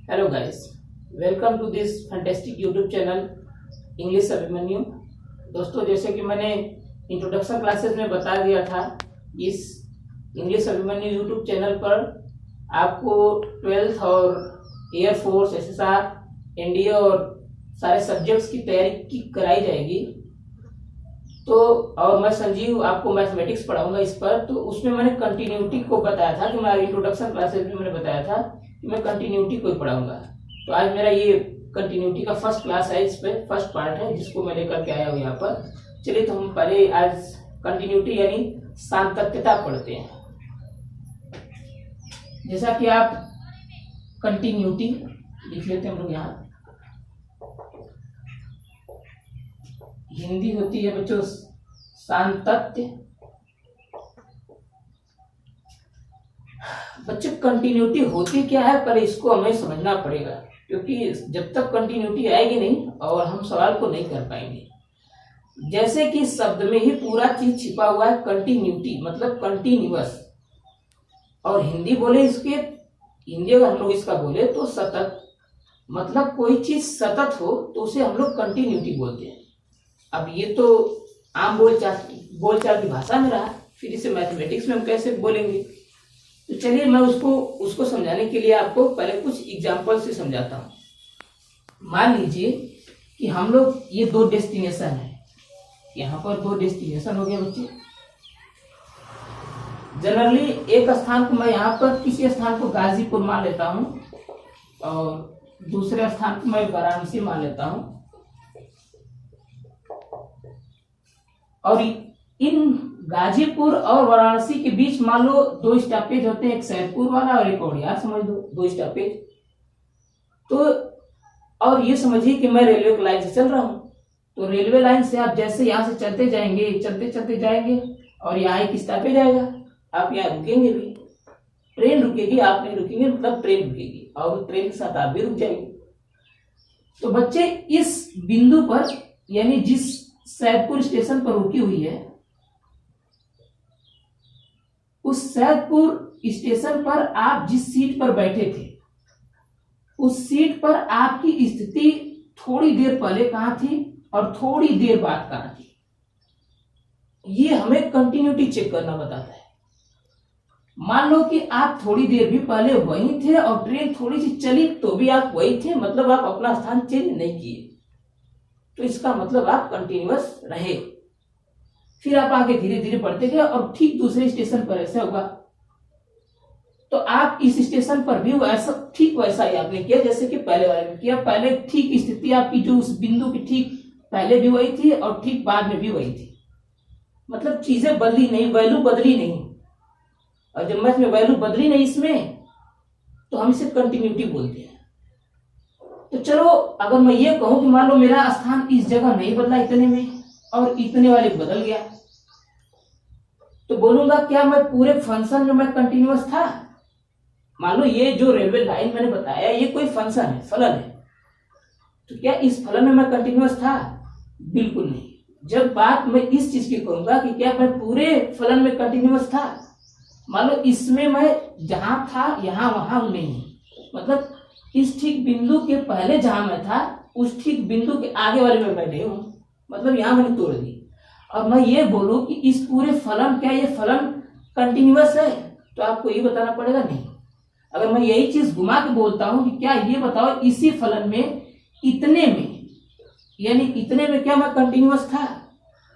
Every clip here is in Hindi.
Hello guys, welcome to this fantastic YouTube channel English Abhimanyu. दोस्तों, जैसे कि मैंने इंट्रोडक्शन क्लासेस में बता दिया था, इस इंग्लिश अभिमन्यु यूट्यूब चैनल पर आपको 12th और एयरफोर्स, एसएसआर, एनडीए और सारे सब्जेक्ट्स की तैयारी कराई जाएगी। तो और मैं संजीव आपको मैथमेटिक्स पढ़ाऊंगा इस पर। तो उसमें मैंने कंटिन्यूटी को बताया था कि मैं इंट्रोडक्शन क्लासेस में मैंने बताया था कि मैं कंटिन्यूटी को ही पढ़ाऊंगा। तो आज मेरा ये कंटिन्यूटी का फर्स्ट क्लास है, इस पे फर्स्ट पार्ट है जिसको मैं लेकर के आया हूँ यहाँ पर। चलिए तो हम पहले आज कंटिन्यूटी यानी सातत्यता पढ़ते हैं। जैसा कि आप कंटिन्यूटी लिख लेते हैं हम लोग, यहाँ हिंदी होती है बच्चों सातत्य। बच्चे कंटिन्यूटी होती क्या है पर इसको हमें समझना पड़ेगा, क्योंकि जब तक कंटिन्यूटी आएगी नहीं और हम सवाल को नहीं कर पाएंगे। जैसे कि शब्द में ही पूरा चीज छिपा हुआ है, कंटिन्यूटी मतलब कंटिन्यूअस। और हिंदी बोले इसके, हिंदी अगर हम लोग इसका बोले तो सतत, मतलब कोई चीज सतत हो तो उसे हम लोग कंटिन्यूटी बोलते हैं। अब ये तो आम बोलचाल की भाषा में रहा, फिर इसे मैथमेटिक्स में हम कैसे बोलेंगे। तो चलिए मैं उसको समझाने के लिए आपको पहले कुछ एग्जांपल से समझाता हूं। मान लीजिए कि हम लोग ये दो डेस्टिनेशन है, यहाँ पर दो डेस्टिनेशन हो गए बच्चे। जनरली एक स्थान को मैं यहाँ पर किसी स्थान को गाजीपुर मान लेता हूँ और दूसरे स्थान को मैं वाराणसी मान लेता हूँ। और इन गाजीपुर और वाराणसी के बीच मान लो दो स्टॉपेज होते हैं, एक सैदपुर वाला और एक औड़ियार, समझ लो दो स्टॉपेज। तो और ये समझिए कि मैं रेलवे की लाइन से चल रहा हूं। तो रेलवे लाइन से आप जैसे यहां से चलते जाएंगे, चलते चलते जाएंगे और यहाँ एक स्टॉपेज आएगा, आप यहाँ रुकेंगे भी, ट्रेन रुकेगी, आप नहीं रुकेंगे, मतलब ट्रेन रुकेगी और ट्रेन के साथ आप भी रुक जाएंगे। तो बच्चे इस बिंदु पर यानी जिस सैदपुर स्टेशन पर रुकी हुई है, उस सैदपुर स्टेशन पर आप जिस सीट पर बैठे थे, उस सीट पर आपकी स्थिति थोड़ी देर पहले कहां थी और थोड़ी देर बाद कहां थी। ये हमें कंटिन्यूटी चेक करना बताता है। मान लो कि आप थोड़ी देर भी पहले वहीं थे और ट्रेन थोड़ी सी चली तो भी आप वहीं थे, मतलब आप अपना स्थान चेंज नहीं किए, तो इसका मतलब आप कंटिन्यूअस रहे। फिर आप आगे धीरे धीरे बढ़ते गए और ठीक दूसरे स्टेशन पर ऐसा हुआ, तो आप इस स्टेशन पर भी ऐसा ठीक वैसा ही आपने किया जैसे कि पहले वाले में किया। पहले ठीक स्थिति आपकी जो उस बिंदु की ठीक पहले भी वही थी और ठीक बाद में भी वही थी, मतलब चीजें बदली नहीं, वैल्यू बदली नहीं। और जब मैथ में वैल्यू बदली नहीं इसमें, तो हम इसे कंटिन्यूटी बोलते हैं। तो चलो अगर मैं ये कहूं कि मान लो मेरा स्थान इस जगह नहीं बदला इतने में और इतने वाले बदल गया, तो बोलूंगा क्या मैं पूरे फंक्शन में मैं कंटिन्यूअस था? मान लो ये जो रेलवे लाइन मैंने बताया ये कोई फंक्शन है, फलन है, तो क्या इस फलन में मैं कंटिन्यूअस था? बिल्कुल नहीं। जब बात मैं इस चीज की कहूंगा कि क्या मैं पूरे फलन में कंटिन्यूअस था, मान लो इसमें मैं जहां था यहां वहां नहीं, मतलब इस ठीक बिंदु के पहले जहां मैं था उस ठीक बिंदु के आगे वाले में मैं नहीं हूं, मतलब यहां मैंने तोड़ दी। और मैं ये बोलूं कि इस पूरे फलन, क्या ये फलन कंटिन्यूअस है, तो आपको ये बताना पड़ेगा नहीं। अगर मैं यही चीज घुमा के बोलता हूं कि क्या ये बताओ इसी फलन में इतने में, यानी इतने में क्या मैं कंटिन्यूअस था?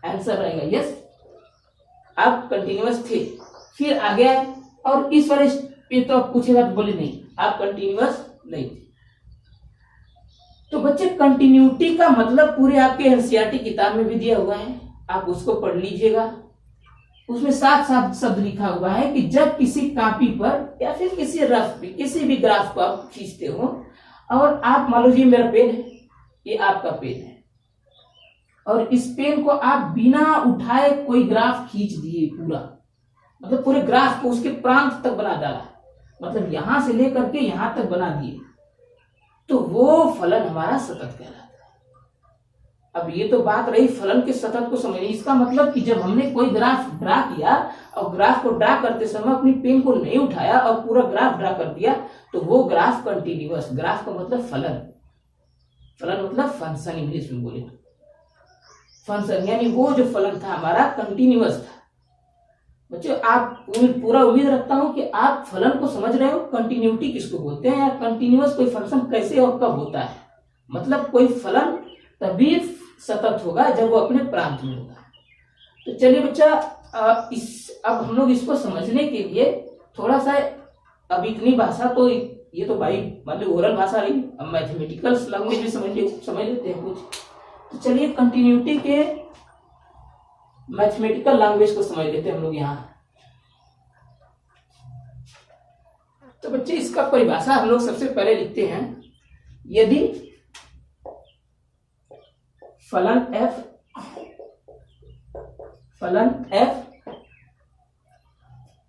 आंसर रहेगा यस, आप कंटिन्यूअस थे। फिर आगे और इस वाले पे तो आप पूछेगा तो बोले नहीं, आप कंटिन्यूअस नहीं थे। तो बच्चे कंटिन्यूटी का मतलब पूरे आपके एनसीईआरटी किताब में भी दिया हुआ है, आप उसको पढ़ लीजिएगा। उसमें साफ साफ शब्द लिखा हुआ है कि जब किसी कॉपी पर या फिर किसी रफ पे किसी भी ग्राफ को आप खींचते हो और आप मान लीजिए मेरा पेन है, ये आपका पेन है, और इस पेन को आप बिना उठाए कोई ग्राफ खींच दिए पूरा, मतलब पूरे ग्राफ को उसके प्रांत तक बना डाला, मतलब यहां से लेकर के यहां तक बना दिए, तो वो फलन हमारा सतत कहलाता है। अब ये तो बात रही फलन के सतत को समझने। इसका मतलब कि जब हमने कोई ग्राफ ड्रा किया और ग्राफ को ड्रा करते समय अपनी पेन को नहीं उठाया और पूरा ग्राफ ड्रा कर दिया तो वो ग्राफ कंटिन्यूअस, ग्राफ का मतलब फलन, फलन मतलब फंक्शन इंग्लिश में बोले तो फंक्शन, यानी वो जो फलन था हमारा कंटिन्यूअस था। बच्चों आप पूरा उम्मीद रखता हूं कि आप फलन को समझ रहे हो। कंटिन्यूटी किसको बोलते हैं या कंटिन्यूअस कोई फंक्शन कैसे और कब होता है, मतलब कोई फलन तभी सतत होगा जब वो अपने प्रांत में होगा। तो चलिए बच्चा अब हम लोग इसको समझने के लिए थोड़ा सा, अब इतनी भाषा तो ये तो भाई मतलब ओरल भाषा रही, अब मैथमेटिकल लैंग्वेज भी समझ लेते हैं कुछ। तो चलिए कंटिन्यूटी के मैथमेटिकल लैंग्वेज को समझ लेते हैं हम लोग यहाँ। तो बच्चे इसका परिभाषा हम लोग सबसे पहले लिखते हैं, यदि फलन f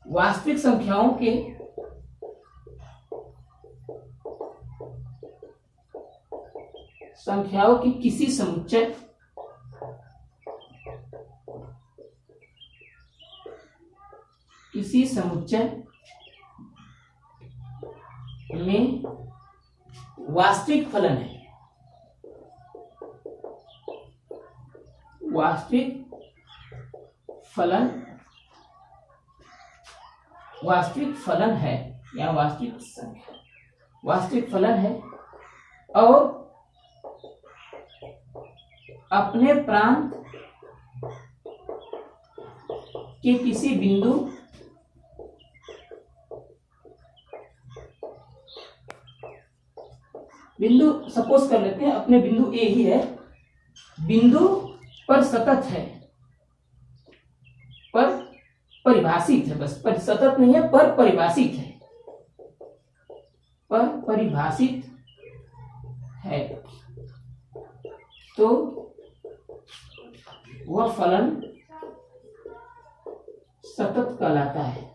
वास्तविक संख्याओं की किसी समुच्चय में वास्तविक फलन है, वास्तविक फलन है या वास्तविक फलन है और अपने प्रांत के किसी बिंदु सपोज कर लेते हैं, अपने बिंदु ए ही है, बिंदु पर सतत है, पर परिभाषित है, बस पर सतत नहीं है, पर परिभाषित है, तो वह फलन सतत कहलाता है,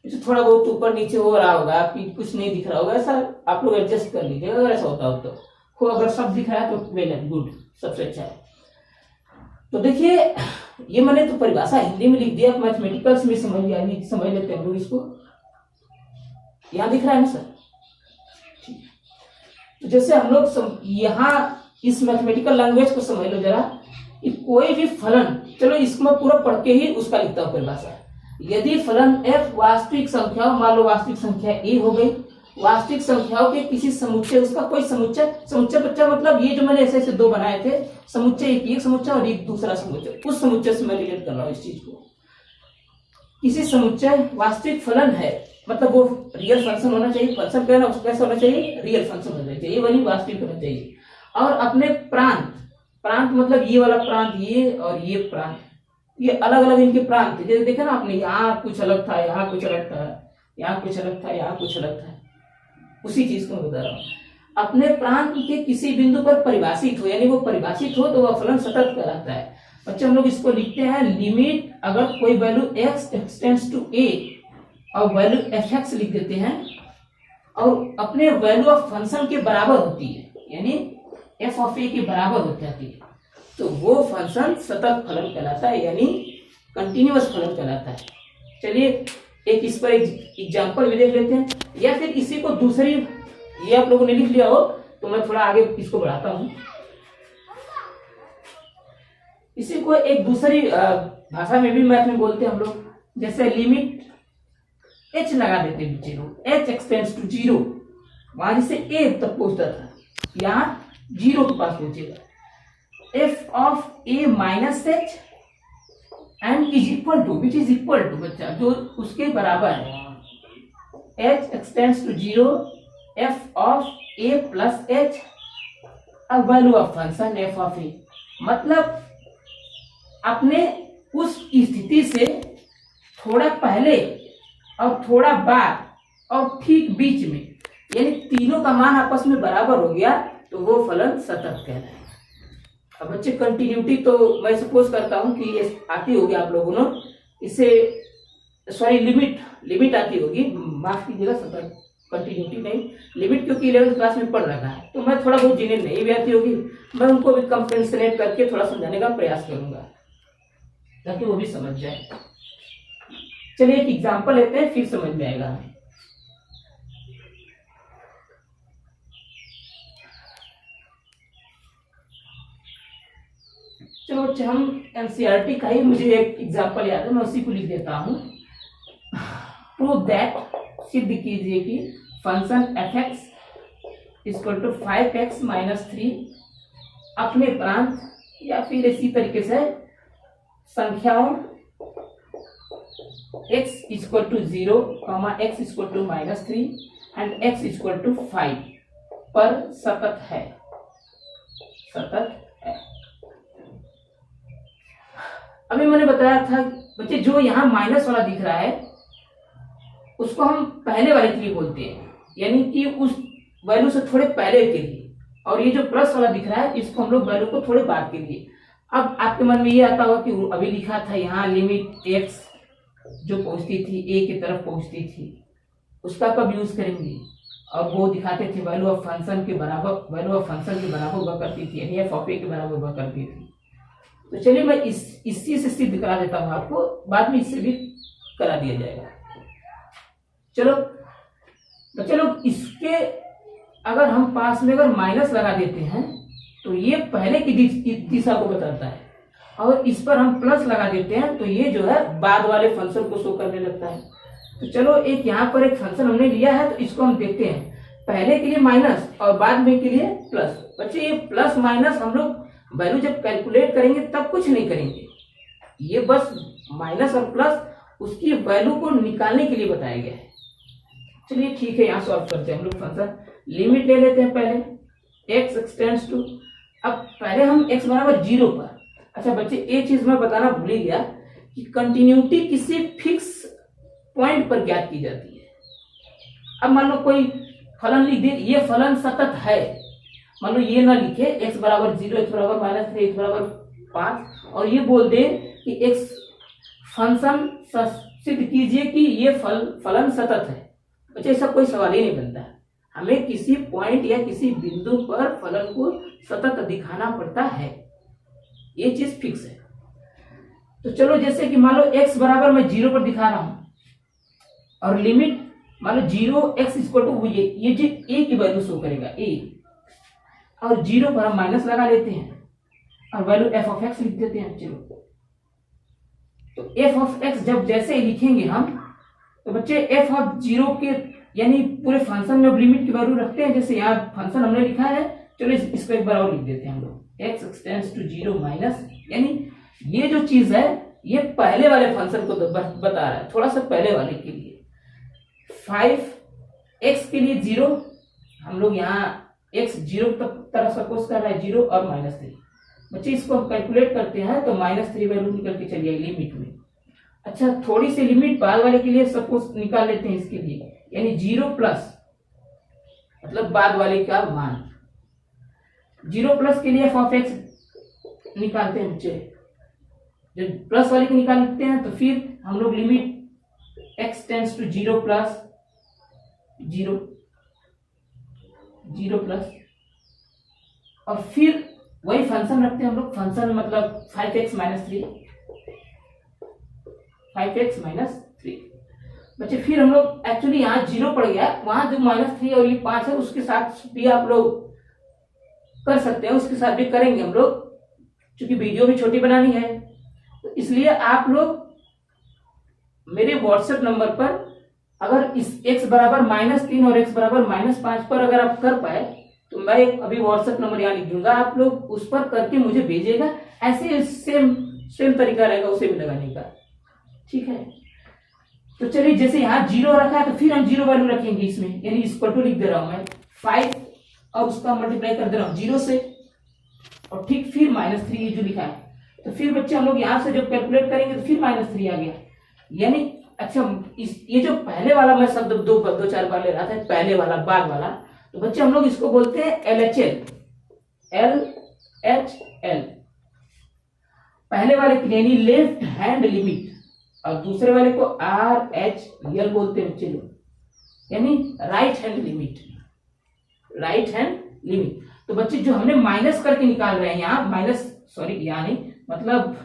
इसे थोड़ा बहुत ऊपर नीचे हो रहा होगा, आपकी कुछ नहीं दिख रहा होगा, ऐसा आप लोग एडजस्ट कर लीजिएगा। अगर ऐसा होता हो तो अगर सब दिख रहा है तो वेल एंड गुड, सबसे अच्छा है। तो देखिए ये मैंने तो परिभाषा हिंदी में लिख दिया, मैथमेटिकल्स में समझ लेते हैं लोग इसको। यहाँ दिख रहा है ना सर? तो जैसे हम लोग यहाँ इस मैथमेटिकल लैंग्वेज को समझ लो जरा, कि कोई भी फलन, चलो इसको मैं पूरा पढ़ के ही उसका लिखता हूँ परिभाषा। यदि फलन f वास्तविक संख्याओं, मान लो वास्तविक संख्या a हो गई, वास्तविक संख्याओं के किसी समुच्चय, उसका कोई समुच्चय बच्चा मतलब ये जो मैंने ऐसे दो बनाए थे समुच्चय, एक समुच्चय और एक दूसरा समुच्चय, उस समुच्चय से मैं रिलेट कर रहा हूँ इस चीज को। किसी समुच्चय वास्तविक फलन है मतलब वो रियल फंक्शन होना चाहिए, फंक्शन कहना कैसा होना चाहिए, रियल फंक्शन होना चाहिए, वही वास्तविक होना चाहिए। और अपने प्रांत मतलब ये वाला प्रांत, ये और ये प्रांत, ये अलग अलग इनके प्रांत थे। जैसे देखा ना आपने, यहाँ कुछ अलग था, यहाँ कुछ अलग था, यहाँ कुछ अलग था, यहाँ कुछ अलग था, उसी चीज को मैं बता रहा हूँ। अपने प्रांत के किसी बिंदु पर परिभाषित हो, यानी वो परिभाषित हो तो वह फलन सतत कहलाता है। बच्चे हम लोग इसको लिखते हैं, लिमिट अगर कोई value x extends to a और वैल्यू fx लिख देते हैं और अपने वैल्यू ऑफ फंक्शन के बराबर होती है, यानी f ऑफ a के बराबर हो जाती है, तो वो फंक्शन सतत फलन कहलाता है, यानी कंटिन्यूअस फलन कहलाता है। चलिए एक इस पर एग्जांपल भी देख लेते हैं, या फिर इसी को दूसरी, ये आप लोगों ने लिख लिया हो तो मैं थोड़ा आगे इसको बढ़ाता हूं। इसी को एक दूसरी भाषा में भी मैथ में बोलते हैं हम लोग, जैसे लिमिट h लगा देते हैं बच्चे लोग, h एक्सटेंड्स टू 0, वहां जैसे a तक पहुंचता था, यहाँ 0 के पास पहुंचेगा, f of a minus h and is equal to, which is equal to बच्चा जो उसके बराबर है, h extends to 0 f of a plus h, अब value of function f of a, मतलब अपने उस स्थिति से थोड़ा पहले और थोड़ा बाद और ठीक बीच में, यानी तीनों का मान आपस में बराबर हो गया तो वो फलन सतत कहलाएगा। अब बच्चे कंटिन्यूटी तो मैं सपोज करता हूं कि ये आती होगी आप लोगों ने, इससे सॉरी लिमिट आती होगी, माफ कीजिएगा, सतत कंटिन्यूटी नहीं, लिमिट, क्योंकि 11th क्लास में पढ़ रखा है तो मैं थोड़ा बहुत जिन्हें नहीं भी आती होगी मैं उनको भी कंपेंसेट करके थोड़ा समझाने का प्रयास करूंगा ताकि वो भी समझ जाए। चलिए एक एग्जांपल लेते हैं, फिर समझ में आएगा। चलो बच्चे हम एनसीईआरटी का ही मुझे एक एग्जांपल याद है, मैं उसी को लिख देता हूं। प्रूव दैट, सिद्ध कीजिए कि फंक्शन f(x) = 5x - 3 अपने प्रांत या फिर इसी तरीके से संख्याओं x = 0, x = -3 एंड x = 5 पर सतत है। अभी मैंने बताया था बच्चे जो यहाँ माइनस वाला दिख रहा है उसको हम पहले वाले के लिए बोलते हैं, यानी कि उस वैल्यू से थोड़े पहले के लिए, और ये जो प्लस वाला दिख रहा है इसको हम लोग वैल्यू को थोड़े बाद के लिए। अब आपके मन में ये आता होगा कि अभी लिखा था यहाँ लिमिट x जो पहुंचती थी a की तरफ पहुंचती थी उसका कब यूज करेंगे, और वो दिखाते थे वैल्यू ऑफ फंक्शन के बराबर हुआ करती थी, यानी f(a) के बराबर हुआ करती थी। तो चलिए मैं इसी से सिद्ध करा देता हूं आपको, बाद में इससे भी करा दिया जाएगा। चलो बच्चे लोग, इसके अगर हम पास में अगर माइनस लगा देते हैं तो ये पहले की दिशा को बताता है, और इस पर हम प्लस लगा देते हैं तो ये जो है बाद वाले फंक्शन को शो करने लगता है। तो चलो एक यहाँ पर एक फंक्शन हमने लिया है तो इसको हम देखते हैं, पहले के लिए माइनस और बाद में के लिए प्लस। बच्चे ये प्लस माइनस हम लोग वैल्यू जब कैलकुलेट करेंगे तब कुछ नहीं करेंगे, ये बस माइनस और प्लस उसकी वैल्यू को निकालने के लिए बताया गया है। चलिए ठीक है, यहाँ सॉल्व करते हैं हम लोग फंक्शन। लिमिट ले लेते हैं पहले x एक्सटेंड्स टू, अब पहले हम x बराबर 0 पर। अच्छा बच्चे एक चीज मैं बताना भूल ही गया कि कंटिन्यूटी किसी फिक्स पॉइंट पर ज्ञात की जाती है। अब मान लो कोई फलन लिख दे, ये फलन सतत है, मान लो ये ना लिखे x बराबर 0, x बराबर -3, x बराबर 5 और ये बोल दे कि x फंक्शन सिद्ध कीजिए कि ये फलन सतत है। बच्चे ऐसा कोई सवाल ही नहीं बनता है, हमें किसी पॉइंट या किसी बिंदु पर फलन को सतत दिखाना पड़ता है, ये चीज फिक्स है। तो चलो जैसे कि मान लो x बराबर मैं 0 पर दिखा रहा हूं और लिमिट मान लो 0x = ये जो a की वैल्यू शो करेगा a, और 0 पर हम माइनस लगा लेते हैं और वैल्यू f(x) लिख देते हैं। चलो तो f(x) जब जैसे लिखेंगे हम तो बच्चे f(0) के यानी पूरे फंक्शन में लिमिट की वैल्यू रखते हैं, जैसे यहाँ फंक्शन हमने लिखा है, चलो इसको एक बार और लिख देते हैं हम लोग x एक्सटेंड्स टू 0 माइनस, यानी ये जो चीज है ये पहले वाले फंक्शन को बता रहा है, थोड़ा सा पहले वाले के लिए 5x के लिए 0, हम लोग यहाँ x 0 तरह सपोज कर रहा है 0 और -3। बच्चे इसको हम कैलकुलेट करते हैं तो -3 वैल्यू निकल के चली आएगी लिमिट में। अच्छा थोड़ी सी लिमिट बाद वाले के लिए सपोज निकाल लेते हैं इसके लिए, यानी 0 प्लस मतलब बाद वाले का मान, 0 प्लस के लिए f(x) निकालते हैं बच्चे, जब प्लस वाले को निकालते हैं तो फिर हम लोग limit x tends to 0 plus 0 plus, और फिर वही फंक्शन रखते हैं हम लोग, फंक्शन मतलब 5x - 3। बच्चे फिर हम लोग एक्चुअली यहाँ 0 पड़ गया, वहां जो -3 और ये 5 है उसके साथ भी आप लोग कर सकते हैं, उसके साथ भी करेंगे हम लोग, क्योंकि वीडियो भी छोटी बनानी है। तो इसलिए आप लोग मेरे व्हाट्सएप नंबर पर अगर इस x बराबर -3 और x बराबर -5 पर अगर आप कर पाए तो मैं अभी व्हाट्सएप नंबर यहाँ लिख दूंगा, आप लोग उस पर करके मुझे भेजिएगा, ऐसे सेम तरीका रहेगा उसे भी लगाने का, ठीक है। तो चलिए जैसे यहाँ 0 रखा है तो फिर हम 0 वैल्यू रखेंगे इसमें, यानी इक्वल टू लिख दे रहा हूं मैं 5 और उसका मल्टीप्लाई कर दे रहा हूँ 0 से, और ठीक फिर -3 ये जो लिखा है, तो फिर बच्चे हम लोग यहाँ से जब कैलकुलेट करेंगे तो फिर -3 आ गया, यानी अच्छा ये जो पहले वाला मैं शब्द दो चार बार ले रहा था, पहले वाला बाद वाला, तो बच्चे हम लोग इसको बोलते हैं LHL, पहले वाले की यानी लेफ्ट हैंड लिमिट, और दूसरे वाले को RHL बोलते हैं बच्चे लोग, यानी right hand limit, right hand limit. तो बच्चे जो हमने माइनस करके निकाल रहे हैं यहाँ, माइनस सॉरी यहाँ नहीं, मतलब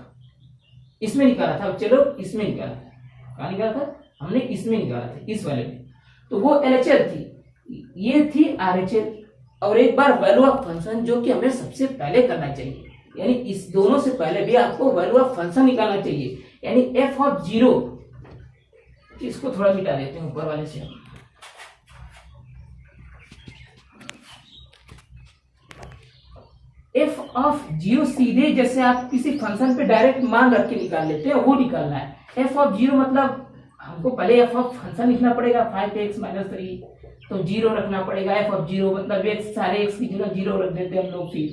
इसमें निकाला था, चलो इसमें निकाला था, कहाँ निकाला था हमने, इसमें निकाला था, इस वाले में। तो वो LHL थी, ये थी RHL। और एक बार वैल्यू ऑफ फंक्शन जो कि हमें सबसे पहले करना चाहिए, यानी इस दोनों से पहले भी आपको वैल्यू ऑफ फंक्शन निकालना चाहिए, यानी f ऑफ 0, इसको थोड़ा मिटा देते हैं ऊपर वाले से। f ऑफ 0 सीधे जैसे आप किसी फंक्शन पे डायरेक्ट मान रख के निकाल लेते हैं, वो निकालना है। f ऑफ 0 मतलब हमको पहले f ऑफ फंक्शन लिखना पड़ेगा, 5x - 3, तो 0 रखना पड़ेगा। f ऑफ 0 मतलब x, सारे x की जगह 0 रख देते हैं हम लोग, फिर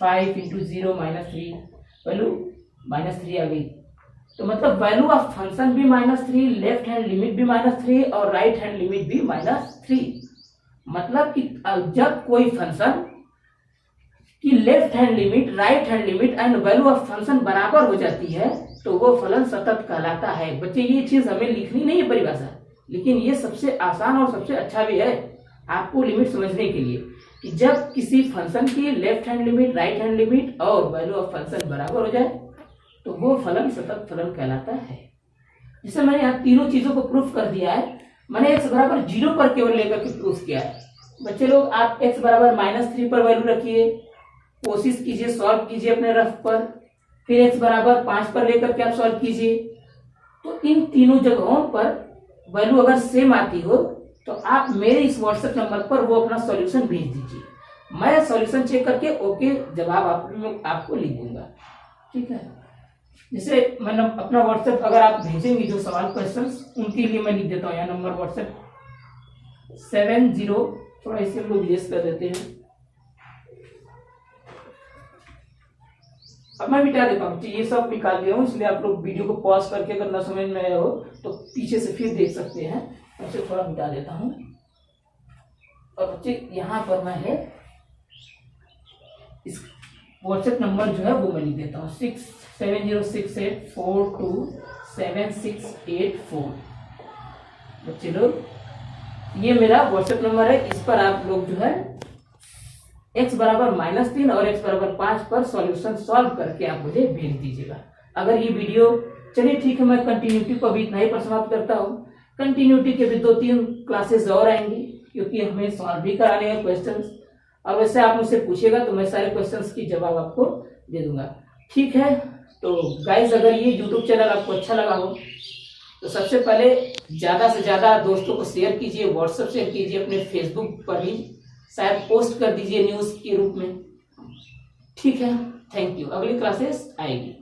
5 × 0 - 3, वैल्यू -3 आ गई। तो मतलब वैल्यू ऑफ फंक्शन भी -3, लेफ्ट हैंड लिमिट भी -3 और राइट हैंड लिमिट भी -3। मतलब कि जब कोई फंक्शन की left hand limit, right hand limit and value of function बराबर हो जाती है तो वो फलन सतत कहलाता है। बच्चे ये चीज हमें लिखनी नहीं है परिभाषा, लेकिन ये सबसे आसान और सबसे अच्छा भी है आपको लिमिट समझने के लिए, कि जब किसी फंक्शन की left hand limit, right hand limit और वैल्यू ऑफ फंक्शन बराबर हो जाए तो वो फलन सतत फलन कहलाता है। जैसे मैंने यहाँ तीनों चीजों को प्रूफ कर दिया है, मैंने x बराबर 0 पर केवल लेकर के प्रूफ किया है। बच्चे लोग आप x बराबर -3 पर वैल्यू रखिए, कोशिश कीजिए, सॉल्व कीजिए अपने रफ पर, फिर x बराबर 5 पर लेकर के आप सॉल्व कीजिए। तो इन तीनों जगहों पर वैल्यू अगर सेम आती हो तो आप मेरे इस व्हाट्सएप नंबर पर वो अपना सॉल्यूशन भेज दीजिए, मैं सॉल्यूशन चेक करके ओके जवाब आपको लिख दूंगा, ठीक है। जैसे मैंने अपना व्हाट्सएप अगर आप भेजेंगे जो सवाल क्वेश्चंस, उनके लिए मैं लिख देता हूँ यहाँ नंबर व्हाट्सएप 70, थोड़ा इसे हम लोग लेस कर देते हैं, अब मैं मिटा देता हूँ, ये सब निकाल दिया हूँ, इसलिए आप लोग वीडियो को पॉज करके अगर ना समझ में आया हो तो पीछे से फिर देख सकते हैं। इसे थोड़ा मिटा देता हूँ और बच्चे यहाँ पर मैं है इस व्हाट्सएप नंबर जो है वो मैं लिख देता हूँ 6706842768 बच्चे लोग, ये मेरा व्हाट्सएप नंबर है, इस पर आप लोग जो है x बराबर -3 और x बराबर 5 पर सॉल्यूशन सॉल्व करके आप मुझे भेज दीजिएगा। अगर ये वीडियो, चलिए ठीक है, मैं कंटिन्यूटी को अभी इतना ही पर समाप्त करता हूँ। कंटिन्यूटी के भी 2-3 क्लासेस और आएंगी, क्योंकि हमें सॉल्व भी कराने हैं क्वेश्चंस, और वैसे आप मुझसे पूछिएगा तो मैं सारे क्वेश्चंस की जवाब आपको दे दूंगा, ठीक है। तो गाइज, अगर ये यूट्यूब चैनल आपको अच्छा लगा हो तो सबसे पहले ज़्यादा से ज़्यादा दोस्तों को शेयर कीजिए, व्हाट्सएप शेयर कीजिए, अपने फेसबुक पर भी शायद पोस्ट कर दीजिए न्यूज़ के रूप में, ठीक है। थैंक यू, अगली क्लासेस आएगी।